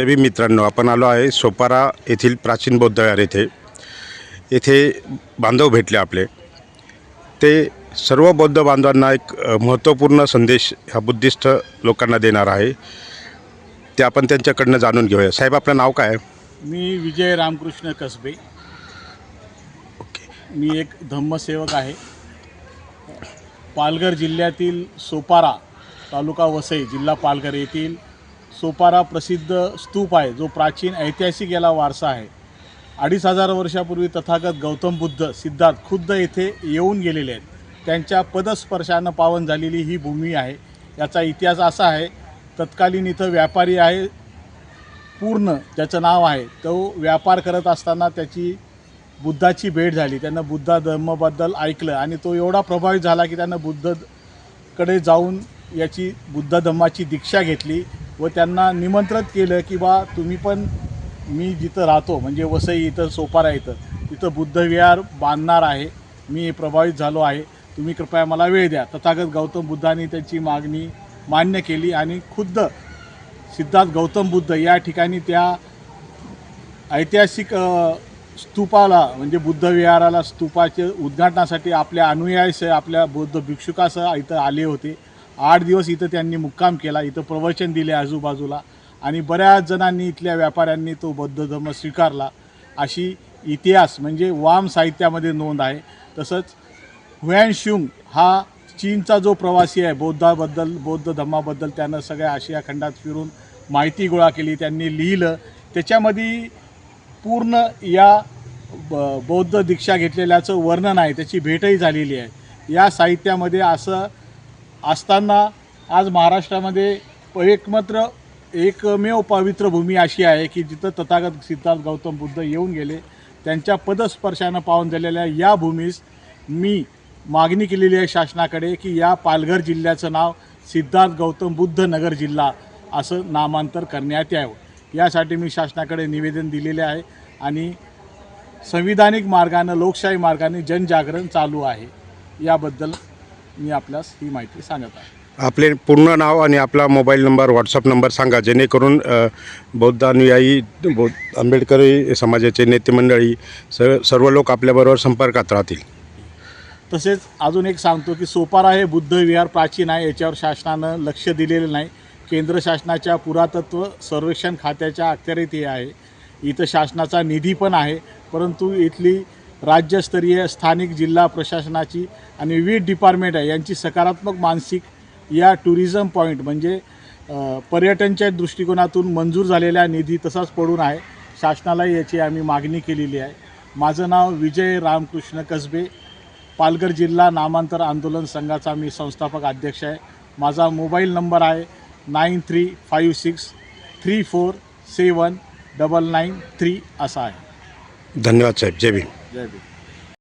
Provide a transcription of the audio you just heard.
जय भीम मित्रांनो, आपण आलो आहे सोपारा येथील प्राचीन बौद्ध विहार येथे बांधव भेटले आपले। ते सर्व बौद्ध बांधवांना एक महत्त्वपूर्ण संदेश हा बुद्धिस्ट लोकांना देणार आहे। ते आपण त्यांच्याकडनं जाणून घेऊया। साहेब, आपलं नाव काय? मी विजय रामकृष्ण कसबे। मी एक धम्मसेवक आहे। पालघर जिल्ह्यातील सोपारा तालुका वसई जिल्हा पालघर येथील सोपारा प्रसिद्ध स्तूप आहे, जो प्राचीन ऐतिहासिक याला वारसा आहे। 2500 वर्षापूर्वी तथागत गौतम बुद्ध सिद्धार्थ खुद्द येथे येऊन गेलेले आहेत। त्यांच्या पदस्पर्शानं पावन झालेली ही भूमी आहे। याचा इतिहास असा आहे, तत्कालीन इथं व्यापारी आहे पूर्ण, ज्याचं नाव आहे, तो व्यापार करत असताना त्याची बुद्धाची भेट झाली। त्यांना बुद्ध धर्माबद्दल ऐकलं आणि तो एवढा प्रभावित झाला की त्यांना बुद्धकडे जाऊन याची बुद्ध धम्माची दीक्षा घेतली व त्यांना निमंत्रित केलं की बा तुम्ही पण मी जिथं राहतो म्हणजे वसई इथं सोपारा इथं तिथं बुद्ध विहार बांधणार आहे, मी प्रभावित झालो आहे, तुम्ही कृपया मला वेळ द्या। तथागत गौतम बुद्धांनी त्यांची मागणी मान्य केली आणि खुद्द सिद्धार्थ गौतम बुद्ध या ठिकाणी त्या ऐतिहासिक स्तूपाला म्हणजे बुद्ध विहाराला स्तूपाचे उद्घाटनासाठी आपल्या अनुयायीसह आपल्या बौद्ध भिक्षुकासह इथं आले होते। 8 दिवस इथं त्यांनी मुक्काम केला, इथं प्रवचन दिले आजूबाजूला आणि बऱ्याच जणांनी इथल्या व्यापाऱ्यांनी तो बौद्ध धर्म स्वीकारला, अशी इतिहास म्हणजे वाम साहित्यामध्ये नोंद आहे। तसंच हुएनशुंग हा चीनचा जो प्रवासी आहे बौद्ध धर्माबद्दल त्यानं सगळ्या आशिया खंडात फिरून माहिती गोळा केली, त्यांनी लिहिलं। त्याच्यामध्ये पूर्ण या बौद्ध दीक्षा घेतलेल्याचं वर्णन आहे, त्याची भेटही झालेली आहे। या साहित्यामध्ये असं असताना आज महाराष्ट्रामध्ये एकमेव पवित्र भूमी अशी आहे की जिथं तथागत सिद्धार्थ गौतम बुद्ध येऊन गेले, त्यांच्या पदस्पर्शानं पावन झालेल्या या भूमीस मी मागणी केलेली आहे शासनाकडे की या पालघर जिल्ह्याचं नाव सिद्धार्थ गौतम बुद्ध नगर जिल्हा असं नामांतर करण्यात यावं। यासाठी मी शासनाकडे निवेदन दिलेले आहे आणि संविधानिक मार्गाने लोकशाही मार्गाने जनजागरण चालू आहे। याबद्दल मी आपल्यास ही माहिती सांगत आहे। आपले पूर्ण नाव आणि आपला मोबाईल नंबर, व्हॉट्सअप नंबर सांगा, जेणेकरून बौद्ध अनुयायी, आंबेडकरी समाजाचे नेते मंडळी सर्व लोक आपल्याबरोबर संपर्कात राहतील। तसेच अजून एक सांगतो की सोपारा हे बुद्ध विहार प्राचीन आहे, याच्यावर शासनानं लक्ष दिलेलं नाही। केंद्र शासनाच्या पुरातत्व सर्वेक्षण खात्याच्या अखत्यारीत हे आहे। इथं शासनाचा निधी पण आहे, परंतु इथली राज्यस्तरीय स्थानिक जिल्हा प्रशासनाची आणि विविध डिपार्टमेंट आहे यांची सकारात्मक मानसिक या टुरिझम पॉईंट म्हणजे पर्यटनच्या दृष्टिकोनातून मंजूर झालेला निधी तसाच पडून आहे। शासनाला याची आम्ही मागणी केलेली आहे। माझं नाव विजय रामकृष्ण कसबे, पालघर जिल्हा नामांतर आंदोलन संघाचा मी संस्थापक अध्यक्ष आहे। माझा मोबाईल नंबर आहे 9356347993 असा आहे। धन्यवाद साहेब। जय भीम। जय भीम।